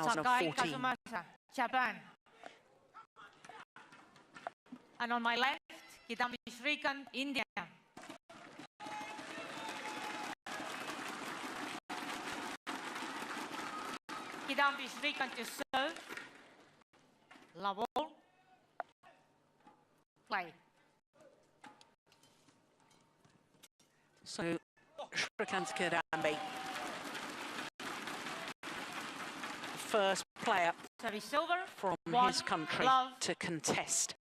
2014. Sakai, Kazumasa, Japan. And on my left, Kidambi Srikanth, India. Kidambi Srikanth to serve. Level. Play. So, Srikanth Kidambi, first player from his country to contest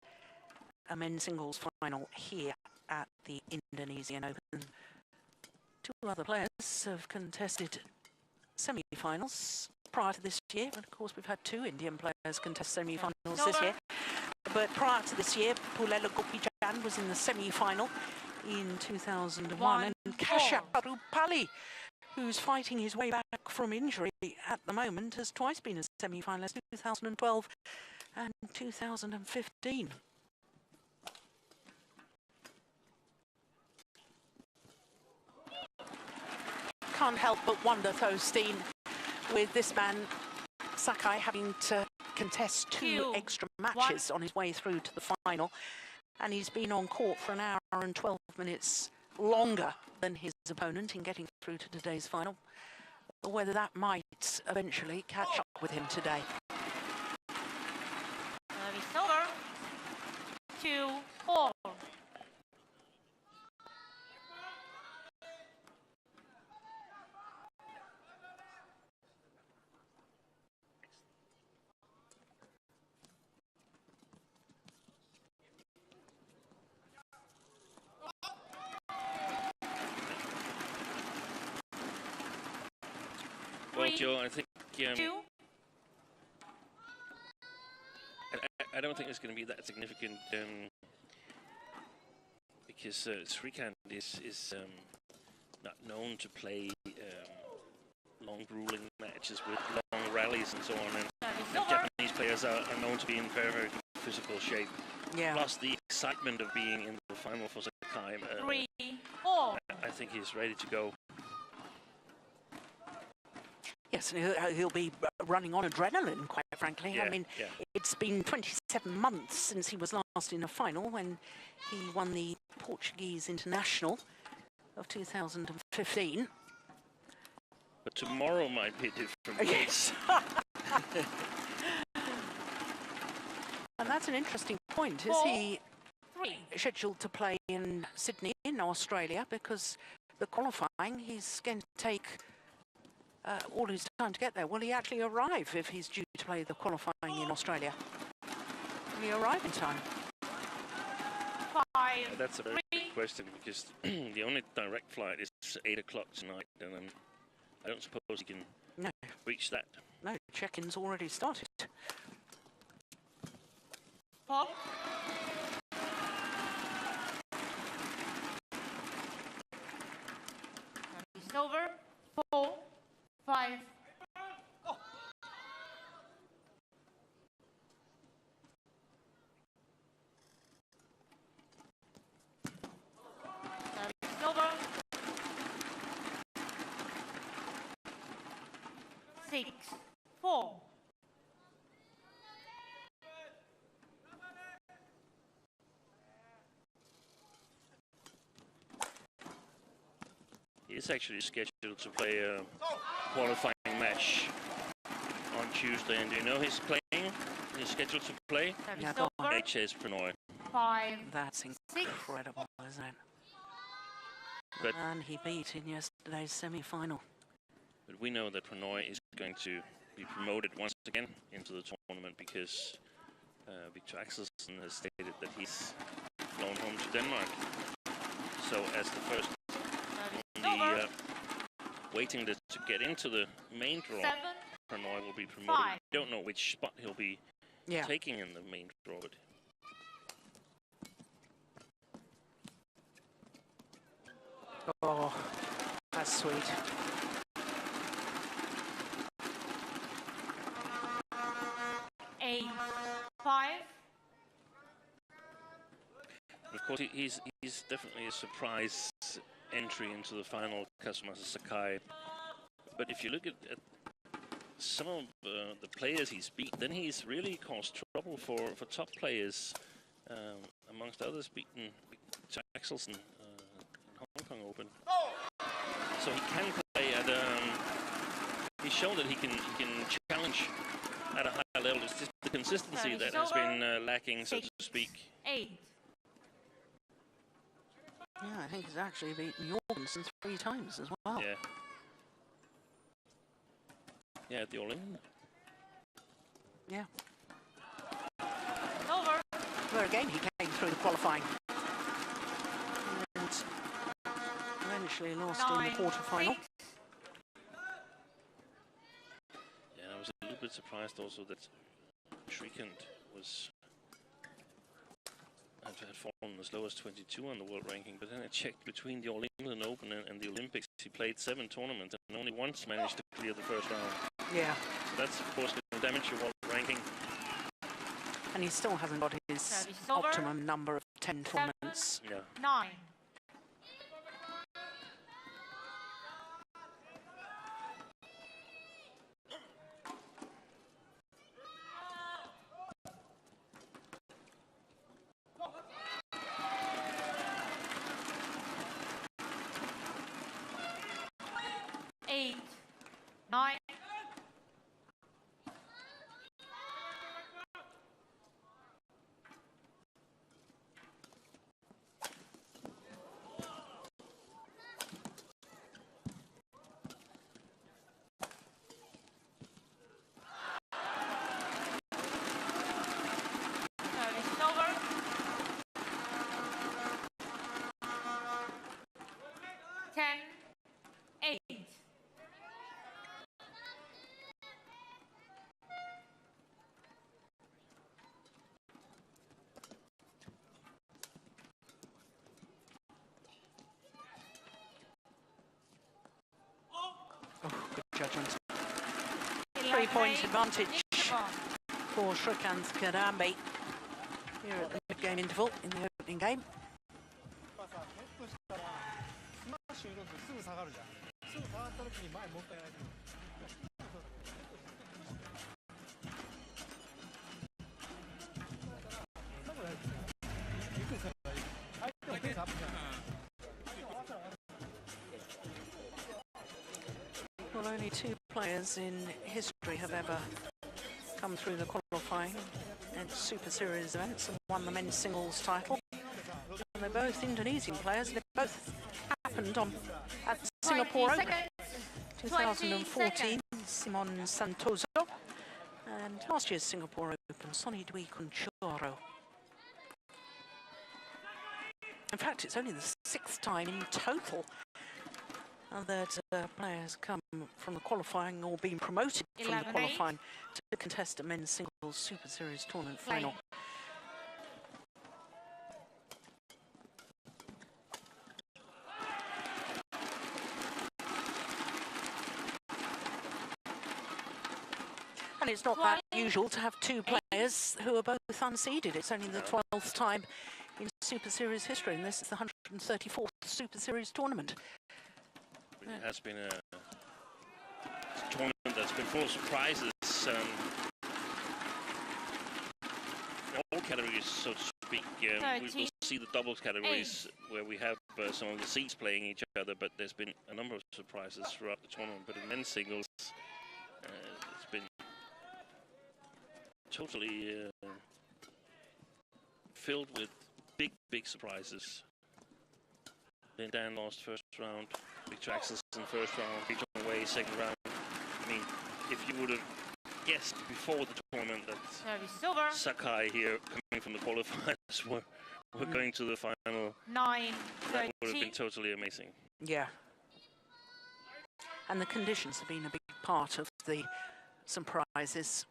a men's singles final here at the Indonesian Open. Two other players have contested semi-finals prior to this year, and of course we've had two Indian players contest semi-finals this year. But prior to this year, Pulela Gopijan was in the semi-final in 2001, and Kasha Rupali, who's fighting his way back from injury at the moment, has twice been a semi-finalist, 2012 and 2015. Can't help but wonder, though, Steen, with this man, Sakai, having to contest two extra matches on his way through to the final, and he's been on court for an hour and 12 minutes longer than his opponent in getting through to today's final, whether that might eventually catch up with him today. It's over. 2-4. Well, Joe, I think I don't think it's going to be that significant because Srikanth is not known to play long, grueling matches with long rallies and so on. And Japanese players are known to be in very, very good physical shape. Yeah. Plus the excitement of being in the final for Sakai. 3-4. I think he's ready to go. Yes, and he'll be running on adrenaline, quite frankly. Yeah, I mean, it's been 27 months since he was last in a final, when he won the Portuguese International of 2015. But tomorrow might be different. Yes. And that's an interesting point. Is he scheduled to play in Sydney, in Australia? Because the qualifying, he's going to take all his time to get there. Will he actually arrive if he's due to play the qualifying in Australia? Will he arrive in time? That's a very good question, because the only direct flight is 8 o'clock tonight, and I don't suppose he can reach that. No, check-in's already started. It's over. 4-5. It's over. 6-4. He's actually scheduled to play a qualifying match on Tuesday, and do you know he's playing? He's scheduled to play HS Prannoy. 5. That's incredible, isn't it? But and he beat in yesterday's semi-final. But we know that Prannoy is going to be promoted once again into the tournament, because Victor Axelsen has stated that he's flown home to Denmark. So as the first waiting to get into the main draw, Prannoy will be promoted. We don't know which spot he'll be taking in the main draw. But oh, that's sweet. Of course, he's definitely a surprise entry into the final, Kazumasa Sakai. But if you look at some of the players he's beat, then he's really caused trouble for top players. Amongst others, beaten Axelsen Hong Kong Open. So he can play at. He's shown that he can challenge at a higher level. It's just the consistency that has been lacking, so to speak. 8. Yeah, I think he's actually beaten Jorgensen 3 times as well. Yeah. Yeah, at the All-In. Yeah. Over. Where again he came through the qualifying. And eventually lost in the quarterfinal. Yeah, I was a little bit surprised also that Srikanth had fallen as low as 22 on the world ranking, but then I checked between the All England Open and the Olympics, he played 7 tournaments and only once managed to clear the first round. Yeah. So that's of course going to damage your world ranking. And he still hasn't got his optimum number of 10 tournaments. Yeah. 9. Good judgment. 3-point advantage for Srikanth Kidambi here at the mid-game interval in the opening game. Well, only 2 players in history have ever come through the qualifying at Super Series events and won the men's singles title. And they're both Indonesian players. They both happened at the Singapore Open 2014, Simon Santoso, and last year's Singapore Open, Sonny Dwi Kunchoro. In fact, it's only the 6th time in total that players come from the qualifying or being promoted from the qualifying to contest a men's singles Super Series tournament final. And it's not that usual to have 2 players who are both unseeded. It's only the 12th time in Super Series history, and this is the 134th Super Series tournament. It has been a tournament that's been full of surprises. In all categories, so to speak. We will see the doubles categories where we have some of the seeds playing each other, but there's been a number of surprises throughout the tournament. But in men's singles, it's been totally filled with big surprises. Then Dan lost first round, Victor Axelsen first round, Victor away second round. I mean, if you would have guessed before the tournament that Sakai here, coming from the qualifiers, were going to the final, 9, that would have been totally amazing. Yeah. And the conditions have been a big part of the surprises.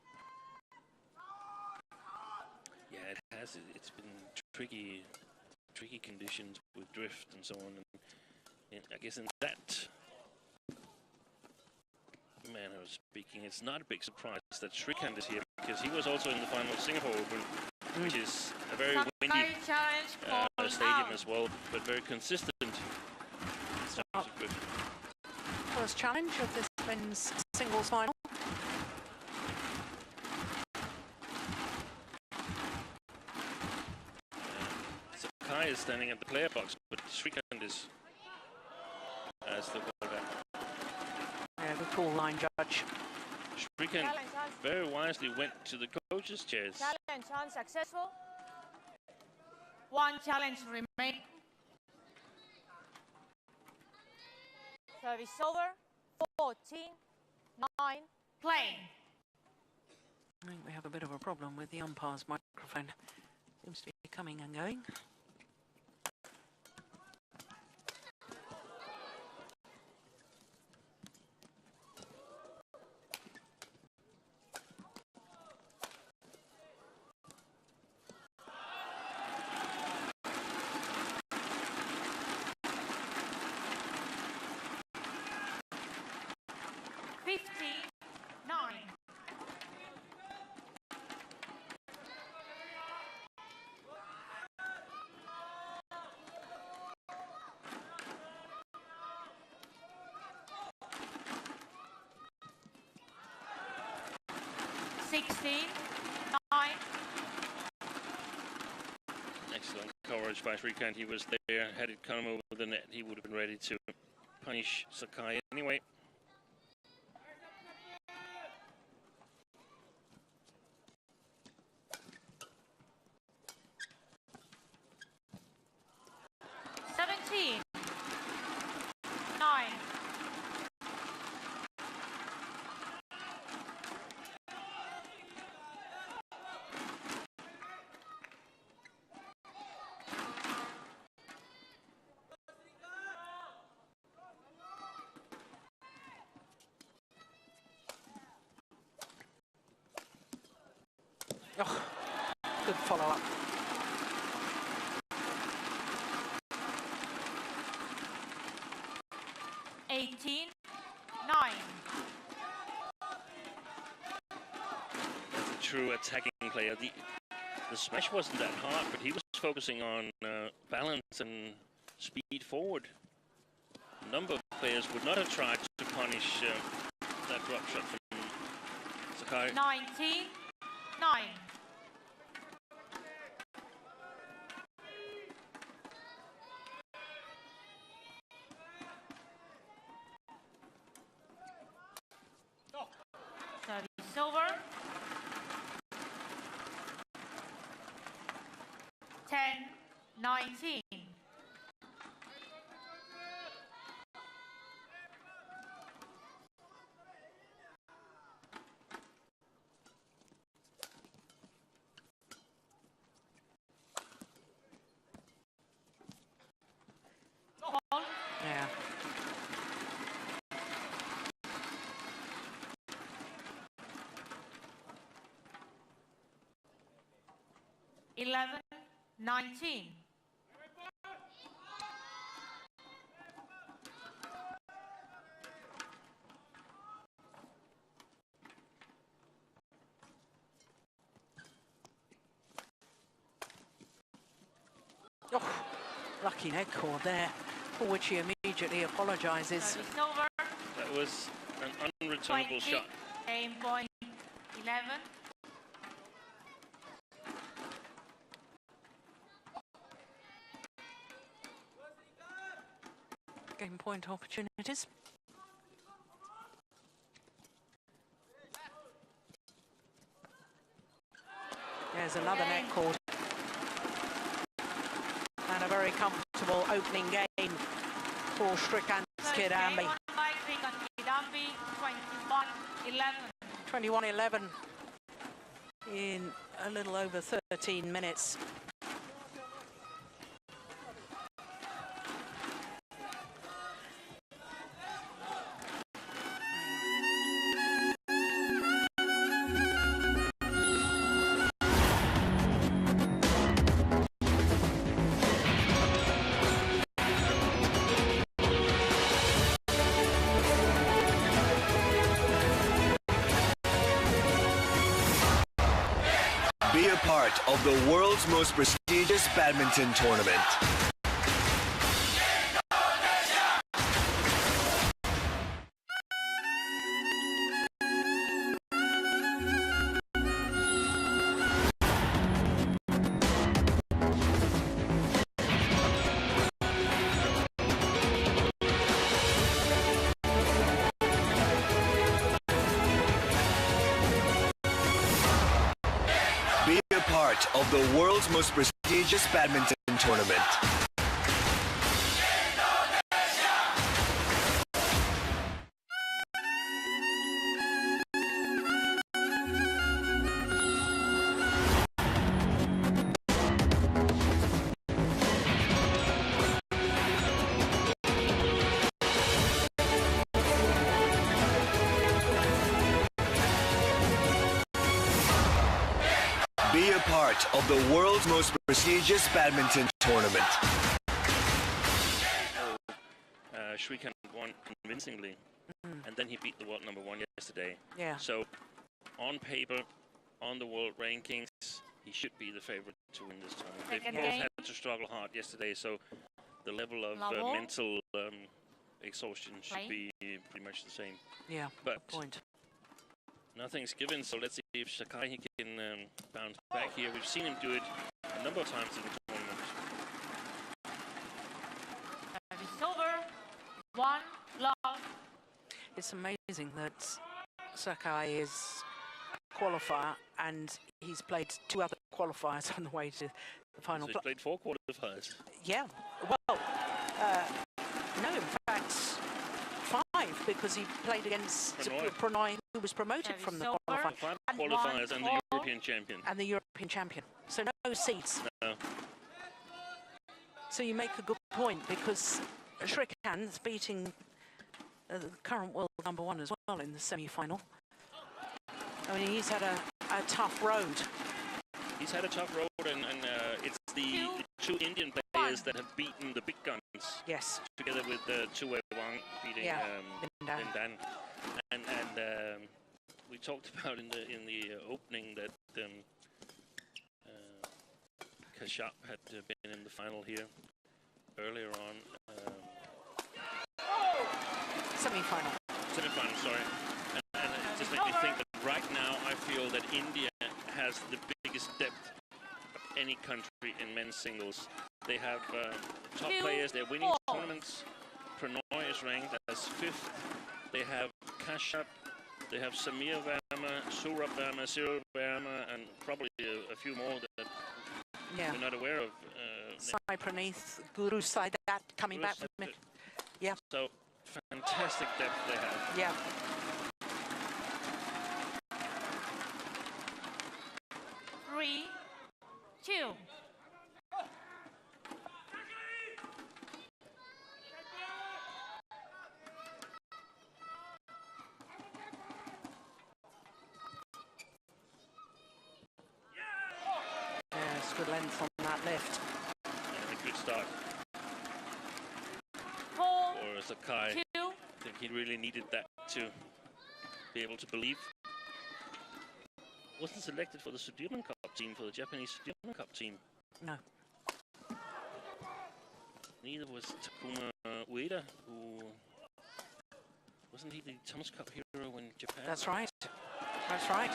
Yeah, it has. It's been tricky conditions with drift and so on. And I guess in that manner of speaking, it's not a big surprise that Srikanth is here, because he was also in the final of Singapore Open, which is a very windy stadium as well, but very consistent. First challenge of this men's singles final. is standing at the player box, but Srikanth is the quarterback. Yeah, good call, line judge. Srikanth very wisely went to the coaches' chairs. Challenge unsuccessful. One challenge remaining. Service over. 14-9. Playing. I think we have a bit of a problem with the umpire's microphone. Seems to be coming and going. Excellent coverage by Srikanth. He was there. Had it come over the net, he would have been ready to punish Sakai anyway. Oh, good follow-up. That's a true attacking player. The smash wasn't that hard, but he was focusing on balance and speed forward. A number of players would not have tried to punish that drop shot from Sakai. 19-9. Service over. 10-19. Yeah. Eleven, 19. Oh, lucky neck cord there, for which he immediately apologises. That was an unreturnable shot. Game point 11. Game point opportunities. There's another net cord. And a very comfortable opening game for Srikanth's Kidambi. 21-11 in a little over 13 minutes. Be a part of the world's most prestigious badminton tournament. part of the world's most prestigious badminton tournament. Be a part of the world's most prestigious badminton tournament. Srikanth won convincingly, and then he beat the world number 1 yesterday. Yeah. So, on paper, on the world rankings, he should be the favorite to win this tournament. They both had to struggle hard yesterday, so the level of mental exhaustion should be pretty much the same. Yeah, but good point. Nothing's given, so let's see if Sakai can bounce back here. We've seen him do it a number of times in the tournament. It's over. 1 love. It's amazing that Sakai is a qualifier and he's played 2 other qualifiers on the way to the final. So he's played 4 qualifiers. Yeah, well, no, in fact, 5, because he played against Prannoy, who was promoted from the qualifier. 5 qualifiers and the European champion. And the European champion. So no seeds. No. So you make a good point, because Srikanth's beating the current world number 1 as well in the semi-final. I mean, he's had a tough road. He's had a tough road, and it's the 2 Indian players that have beaten the big guns. Yes. Together with Chu Wang beating Lin Dan. And we talked about in the opening that Kashyap had been in the final here earlier on. Semi-final. Semi-final, sorry. And it just made me think that right now I feel that India has the biggest depth of any country in men's singles. They have top players, they're winning tournaments. Prannoy is ranked as 5th. They have Kashyap, they have Samir Verma, Surabh Verma, Cyril Verma, and probably a few more that we're not aware of. Sai Praneeth, Guru Saidat coming back from it. Yeah. So fantastic depth they have. Yeah. Three, 2. Yes, good length on that lift. And a good start 4, for Sakai. 2. I think he really needed that to be able to believe. Wasn't selected for the Sudirman Cup team, for the Japanese Sudirman Cup team. No. Neither was Takuma Ueda, who wasn't he the Thomas Cup hero in Japan? That's right. That's right.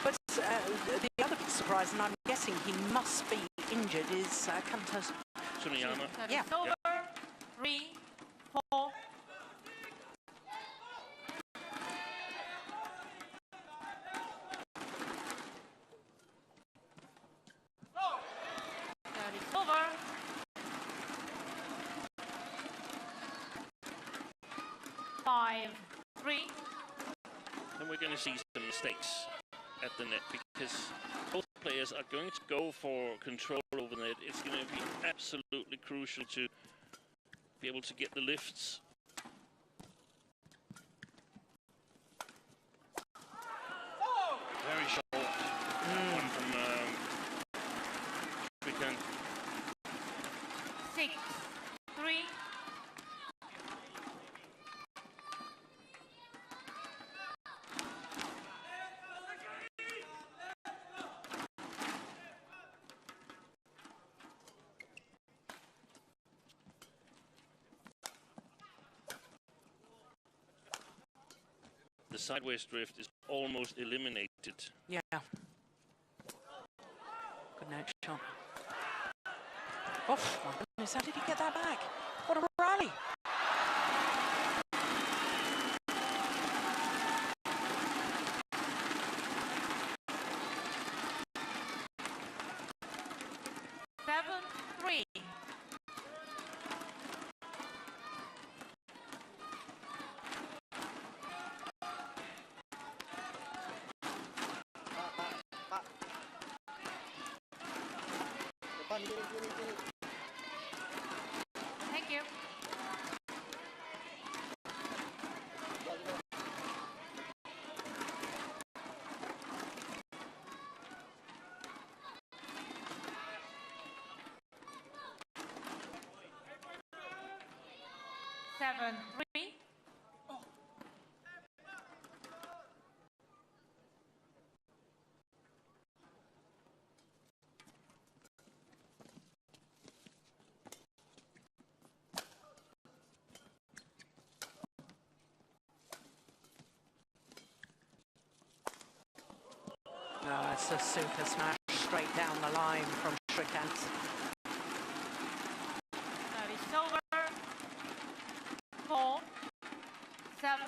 But the other big surprise, and I'm guessing he must be injured, is Kanto Tsuneyama. Yeah. Over. 3, 4. It's over. 5, 3. And we're going to see some mistakes at the net, because both players are going to go for control over the net. It's going to be absolutely crucial to be able to get the lifts. Very short one from Srikanth. 6, 3. The sideways drift is almost eliminated. Yeah. Good night, Sean. Oh, my goodness, how did he get that back? What a rally. Thank you. Seven, 3. Oh, it's a super smash straight down the line from Srikanth. Service over. 4, 7.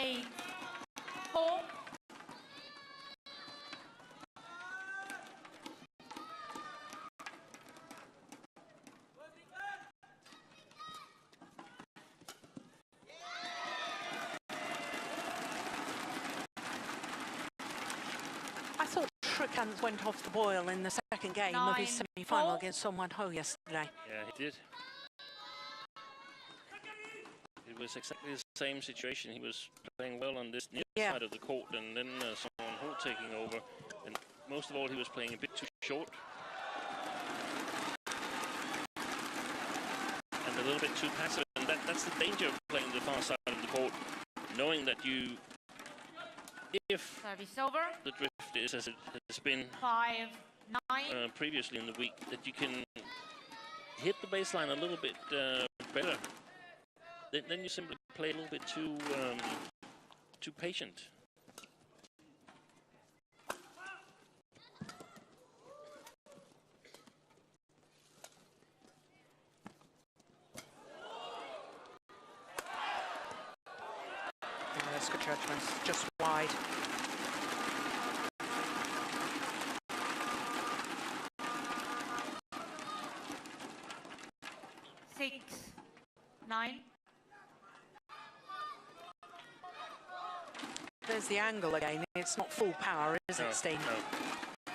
Eight, 4. I thought Srikanth went off the boil in the second game of his semi-final against Son Wan-ho yesterday. Yeah, he did. It was exactly the same situation. He was playing well on this near side of the court, and then Son Wan-ho taking over. And most of all, he was playing a bit too short. And a little bit too passive. And that's the danger of playing the far side of the court, knowing that you, if the drift is as it has been 5, 9. Previously in the week, that you can hit the baseline a little bit better. Then you simply play a little bit too patient. That's good judgment, just wide. Six, 9. There's the angle again. It's not full power, is it, Steen? No.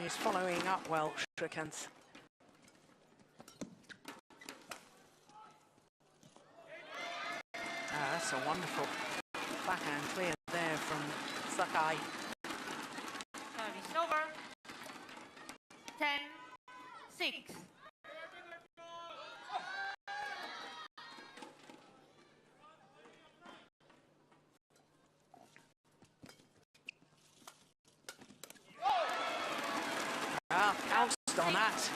He's following up well, Srikanth. That's a wonderful backhand clear there from Sakai. Service over. 10, 6. Pounced on that.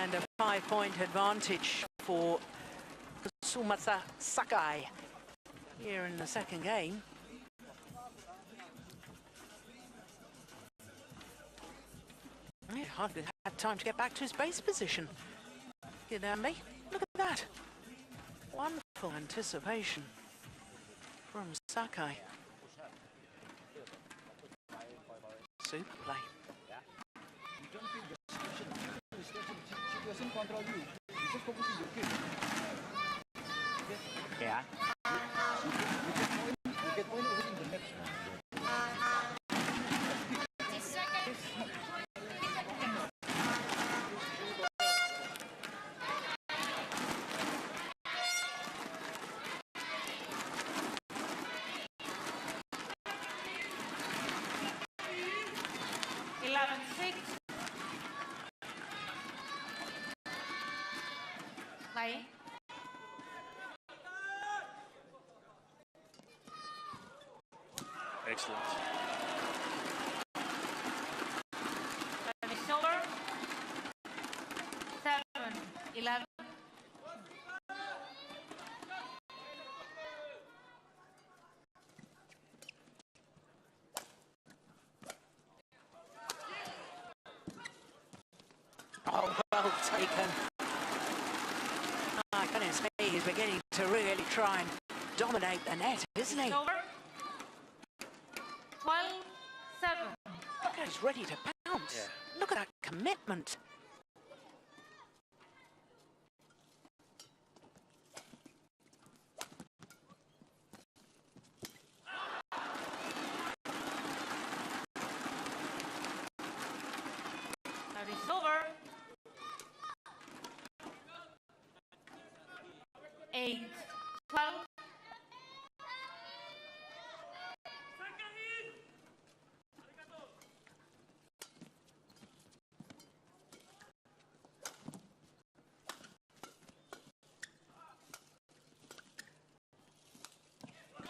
And a 5-point advantage for Kazumasa Sakai here in the second game. He hardly had time to get back to his base position. Kidambi, look at that. Wonderful anticipation from Sakai. Super play. Yeah. 11-6. Play. Excellent. Service over. 7-11. He's beginning to really try and dominate the net, isn't he? Over. 12-7. He's ready to pounce. Yeah. Look at that commitment. Service over. 8-12.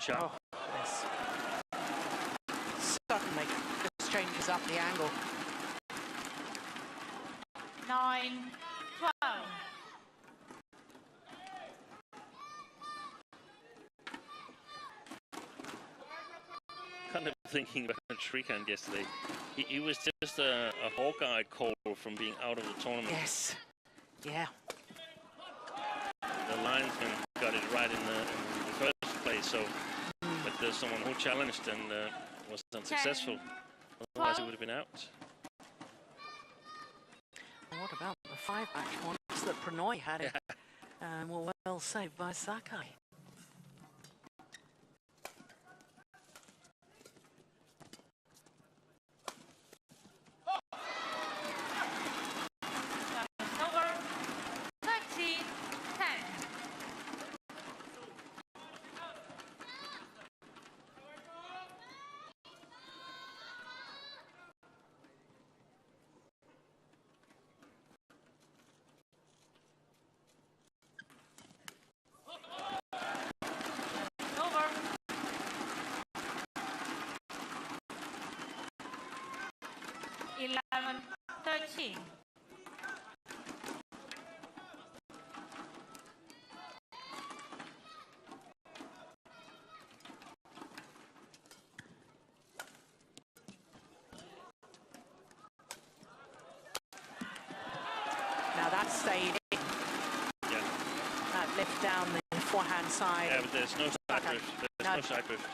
Shot. Oh, yes. Suddenly, this changes up the angle. 9-12. Kind of thinking about Srikanth yesterday. He was just a Hawkeye call from being out of the tournament. Yes. Yeah. The linesman got it right in the first place, so but there's someone who challenged and was unsuccessful. Otherwise, he would have been out. What about the 5-match ones that Pranoy had? Yeah. Well saved by Sakai. Over. 13-10. Over. 11-13. Now that's stayed in. Yeah. That lift down the forehand side. Yeah, but there's no side drift. There's no side drift.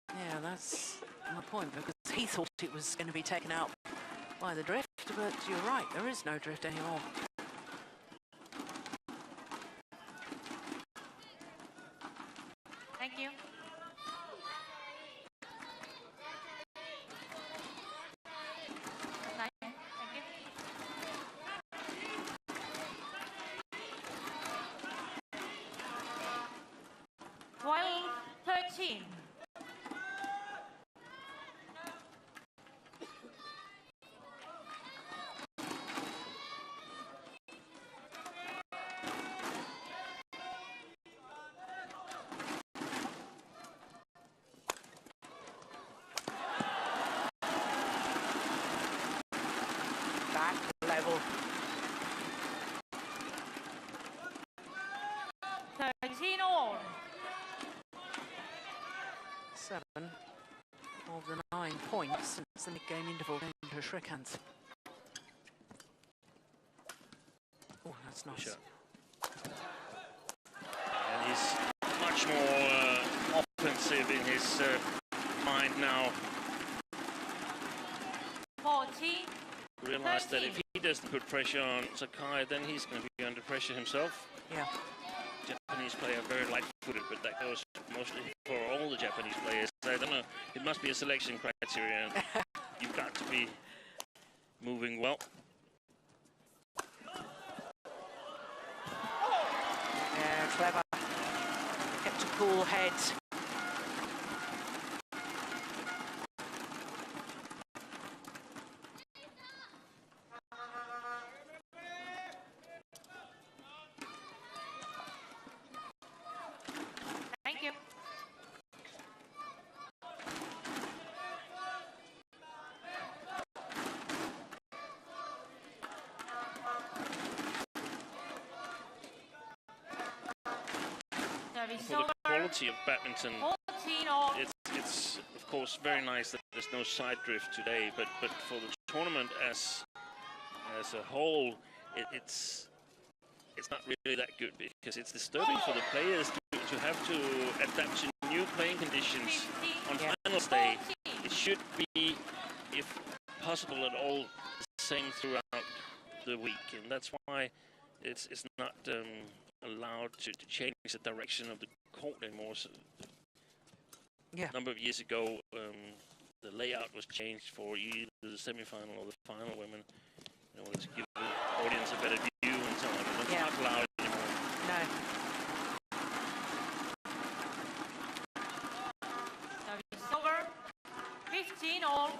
Yeah, that's my point, because he thought it was going to be taken out by the drift, but you're right, there is no drift anymore. Thank you. Nice. Thank you. 12-13. Back level. 13-all. 7 of the 9 points since the mid-game interval going to Srikanth. Oh, that's nice. Sure. And he's much more offensive in his mind now. 14. Realize that 13. if he doesn't put pressure on Sakai, then he's going to be under pressure himself. Yeah. Japanese player very light-footed, but that goes mostly for all the Japanese players. I don't know. It must be a selection criteria. You've got to be moving well. Yeah, clever. Kept a cool head. Thank you. Service For the over. quality of badminton, 14-all. it's of course very nice that there's no side drift today, but for the tournament as a whole, it's it's not really that good because it's disturbing for the players to have to adapt to new playing conditions on finals day. It should be, if possible at all, the same throughout the week, and that's why it's not allowed to change the direction of the court anymore. So a number of years ago, the layout was changed for either the semi-final or the final women in order to give the audience a better view and so on. And that's not allowed anymore. No. Service over. 15 all.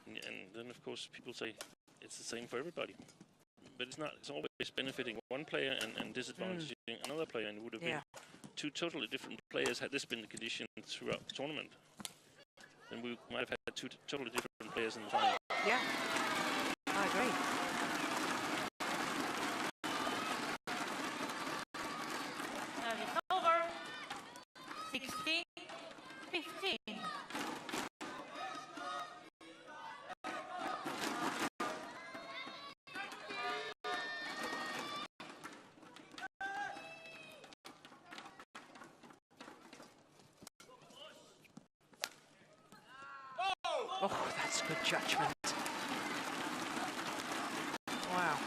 And then, of course, people say it's the same for everybody. But it's not. It's always benefiting one player and disadvantaging another player. And it would have been two totally different players had this been the condition throughout the tournament. Then we might have had two totally different players in the final. Yeah, I agree. Service over. 16, 15. Oh, that's good judgment. Wow.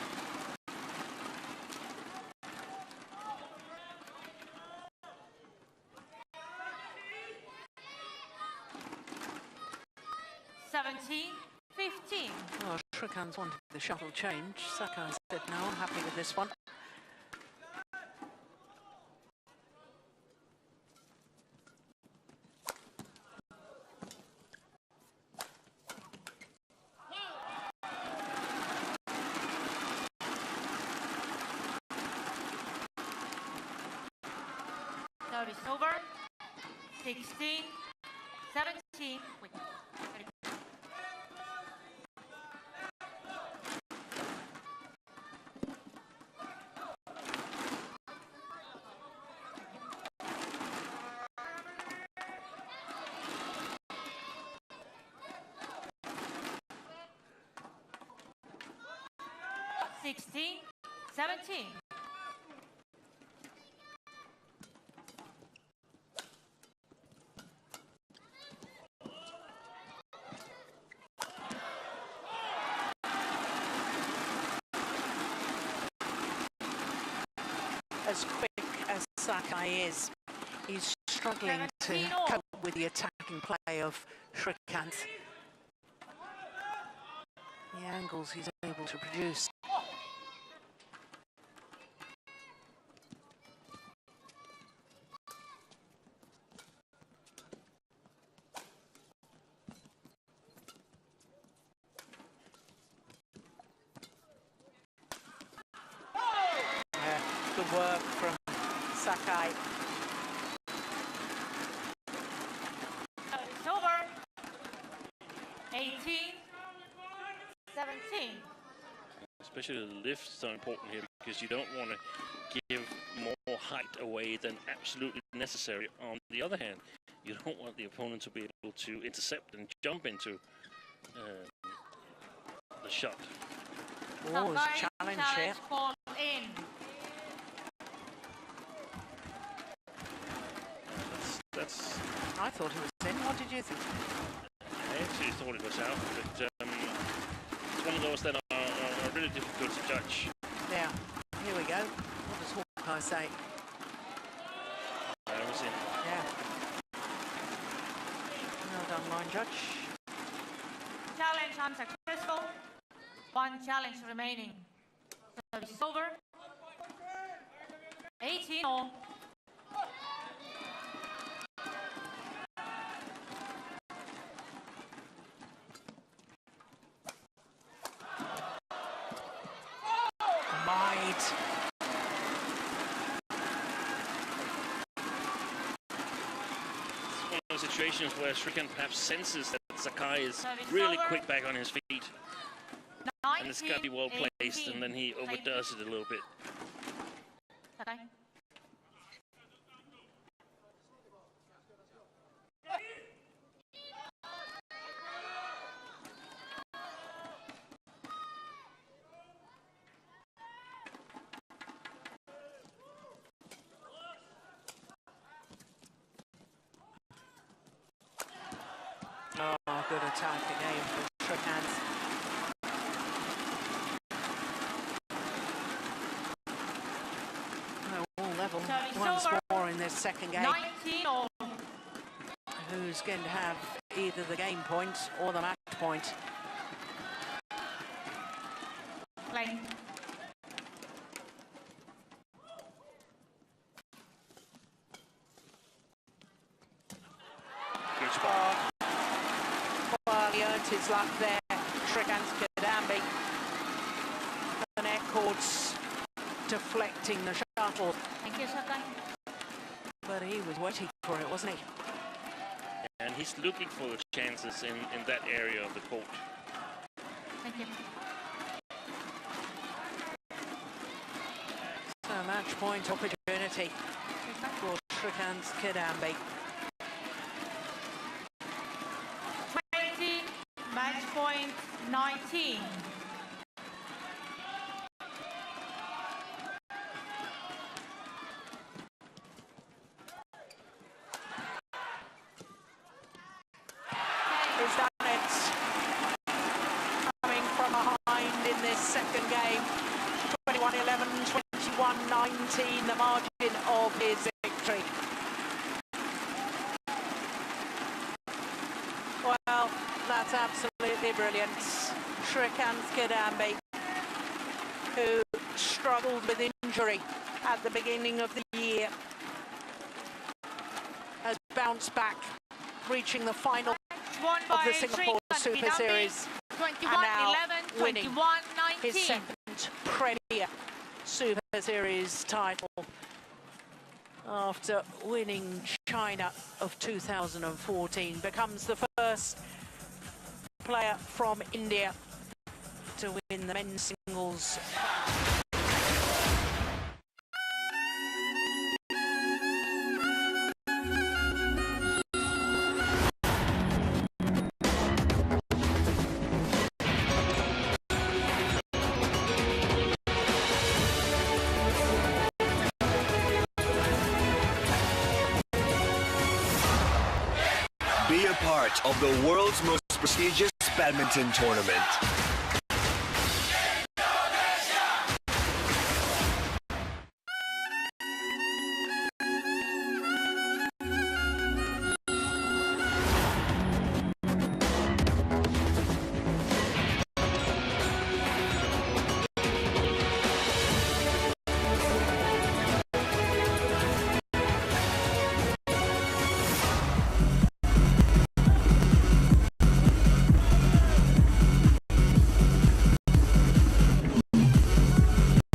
Seventeen, 15. Well, Srikanth wanted the shuttle change. Sakai said, no, I'm happy with this one. Service over. 16, 17. Wait. 16, 17. As quick as Sakai is, he's struggling to cope with the attacking play of Srikanth. The angles he's able to produce. Good work from Sakai. It's over. 18, 17. Especially the lifts are important here because you don't want to give more height away than absolutely necessary. On the other hand, you don't want the opponent to be able to intercept and jump into the shot. Oh, it's a challenge here. Ball in. I thought it was in. What did you think? I actually thought it was out, but it's one of those that are really difficult to judge. Yeah, here we go. What does Hawkeye say? That was in. Yeah. Well done, line judge. Challenge unsuccessful. One challenge remaining. Service over. 18 all. Situations where Srikanth perhaps senses that Sakai is really quick back on his feet. 19, and it's got to be well placed, 18, and then he overdoes it a little bit. Sakai. attack again for Srikanth. All level once more in this second game. 19 all. Who's going to have either the game point or the match point? Play. Good spot. Well, he earned his luck there. Srikanth Kidambi. The net courts deflecting the shuttle. Thank you, Sakai. But he was waiting for it, wasn't he? And he's looking for the chances in that area of the court. Thank you. So match point opportunity for Srikanth Kidambi. 20, match point 19. He's done it. Coming from behind in this second game. 21-11, 21-19, the margin of his victory. Well, that's absolutely brilliant. Srikanth Kidambi, who struggled with injury at the beginning of the year, has bounced back, reaching the final of the Singapore Super Series, and now winning his second Premier Super Series title after winning China of 2014. Becomes the first player from India to win the men's singles. Be a part of the world's most prestigious badminton tournament.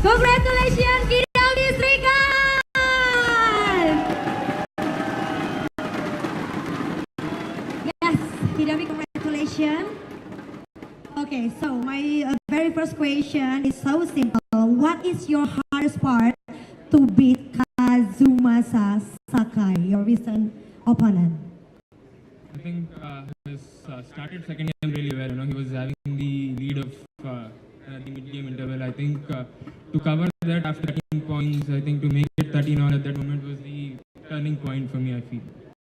Congratulations, Kidambi Srikanth! Yes, Kidambi, congratulations. Okay, so my very first question is so simple. What is your hardest part to beat Kazumasa Sakai, your recent opponent? I think he started second game really well. You know, he was having the lead of the mid-game interval. I think to cover that after 13 points, I think to make it 13 all at that moment was the turning point for me, I feel.